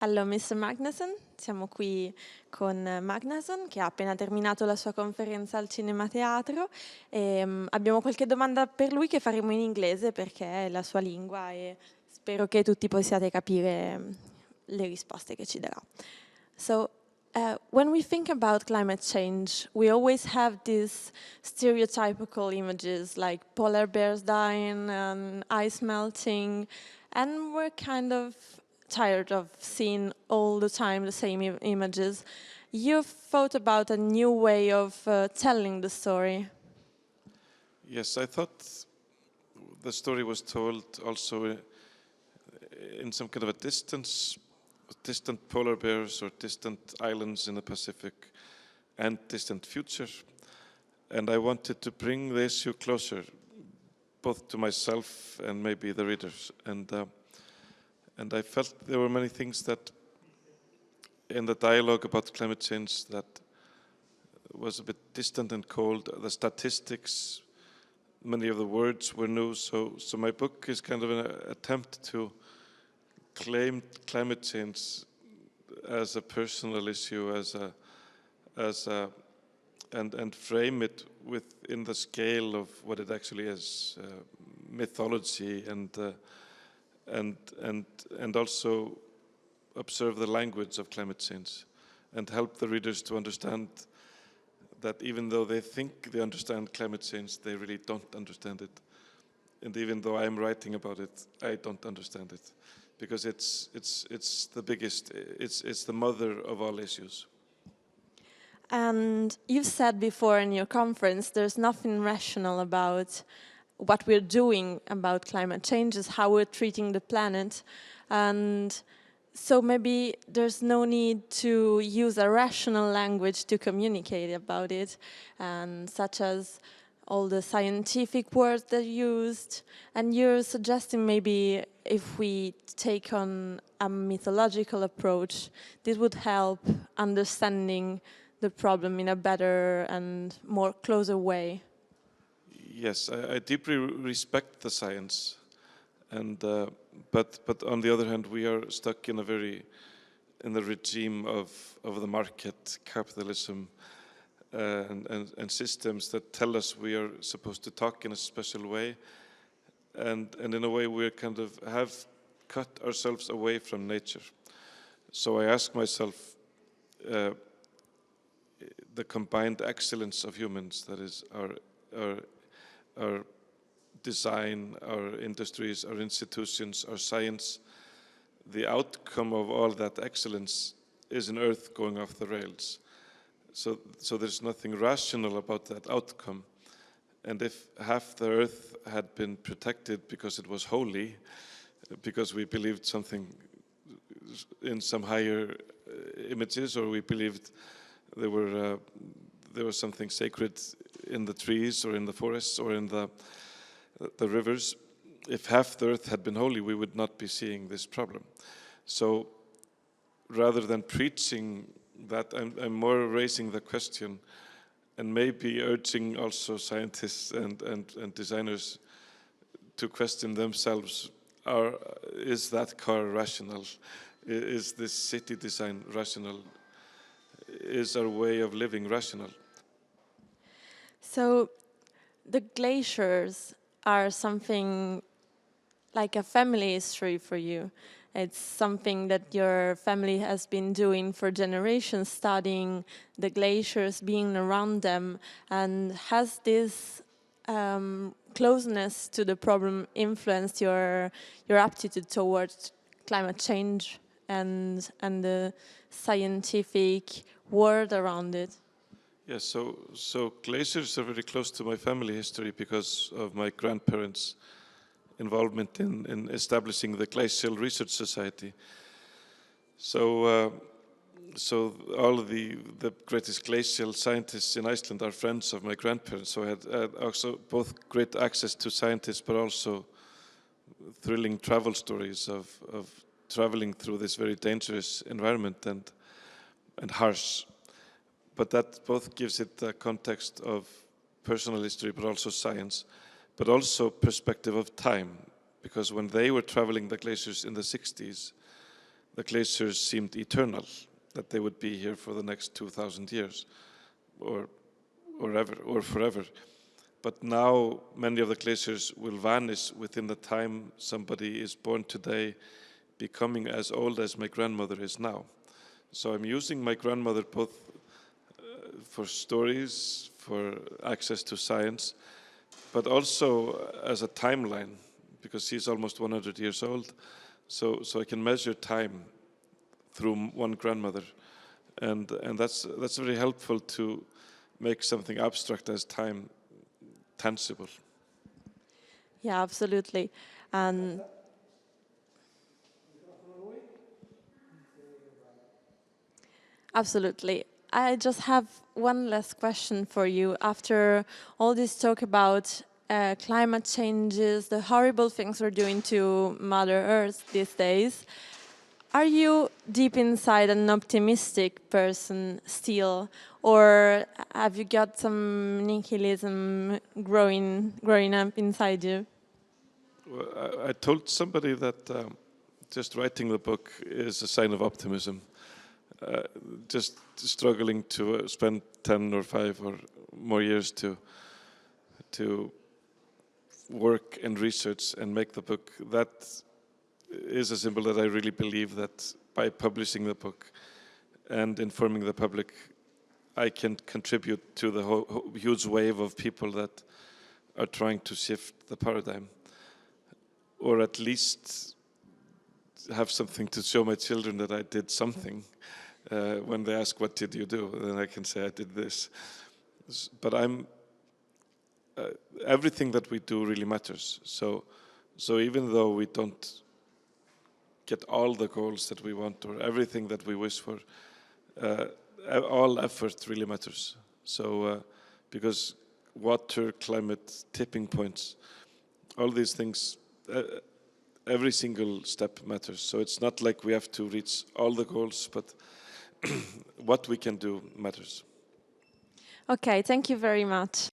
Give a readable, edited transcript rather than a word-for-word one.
Hello Mr. Magnason, siamo qui con Magnason che ha appena terminato la sua conferenza al Cinema Teatro e abbiamo qualche domanda per lui che faremo in inglese perché è la sua lingua e spero che tutti possiate capire le risposte che ci darà. So, when we think about climate change, we always have these stereotypical images like polar bears dying and ice melting, and we're kind of tired of seeing all the time the same images. You've thought about a new way of telling the story. Yes, I thought the story was told also in some kind of a distant polar bears or distant islands in the Pacific and distant future. And I wanted to bring the issue closer, both to myself and maybe the readers. And I felt there were many things that in the dialogue about climate change that was a bit distant and cold. The statistics, many of the words were new. So my book is kind of an attempt to claim climate change as a personal issue, and frame it within the scale of what it actually is, mythology, and also observe the language of climate change and help the readers to understand that even though they think they understand climate change, they really don't understand it. And even though I'm writing about it, I don't understand it, because it's the biggest, it's the mother of all issues. And you've said before in your conference, there's nothing rational about what we're doing about climate change, is how we're treating the planet. And so maybe there's no need to use a rational language to communicate about it, and such as all the scientific words that are used. And you're suggesting maybe if we take on a mythological approach, this would help understanding the problem in a better and more closer way. Yes, I deeply respect the science, and but on the other hand, we are stuck in the regime of the market, capitalism, and systems that tell us we are supposed to talk in a special way, and in a way we kind of have cut ourselves away from nature. So I ask myself, the combined excellence of humans, that is our design, our industries, our institutions, our science, the outcome of all that excellence is an Earth going off the rails. So there's nothing rational about that outcome. And if half the Earth had been protected because it was holy, because we believed something in some higher images, or we believed there was something sacred in the trees or in the forests or in the rivers, if half the Earth had been holy, we would not be seeing this problem. So rather than preaching that, I'm more raising the question and maybe urging also scientists and designers to question themselves, is that car rational? Is this city design rational? Is our way of living rational? So the glaciers are something like a family history for you. It's something that your family has been doing for generations, studying the glaciers, being around them. And has this closeness to the problem influenced your aptitude towards climate change and the scientific world around it? Yes, so glaciers are very close to my family history because of my grandparents' involvement in establishing the Glacial Research Society. So all of the greatest glacial scientists in Iceland are friends of my grandparents. So I had also both great access to scientists, but also thrilling travel stories of traveling through this very dangerous environment and harsh. But that both gives it a context of personal history, but also science, but also perspective of time. Because when they were traveling the glaciers in the 60s, the glaciers seemed eternal, that they would be here for the next 2,000 years, or forever. But now many of the glaciers will vanish within the time somebody is born today, becoming as old as my grandmother is now. So I'm using my grandmother both for stories, for access to science, but also as a timeline, because she's almost 100 years old. So I can measure time through one grandmother, and that's very helpful to make something abstract as time tangible. Yeah, absolutely. And absolutely. I just have one last question for you. After all this talk about climate changes, the horrible things we're doing to Mother Earth these days, are you deep inside an optimistic person still, or have you got some nihilism growing up inside you? Well, I told somebody that just writing the book is a sign of optimism. Just struggling to spend 10 or 5 or more years to work and research and make the book, that is a symbol that I really believe that by publishing the book and informing the public, I can contribute to the huge wave of people that are trying to shift the paradigm, or at least have something to show my children that I did something. When they ask, what did you do? Then I can say, I did this. But everything that we do really matters. So even though we don't get all the goals that we want or everything that we wish for, all effort really matters. So because water, climate, tipping points, all these things, every single step matters. So it's not like we have to reach all the goals, but what we can do matters. Okay, thank you very much.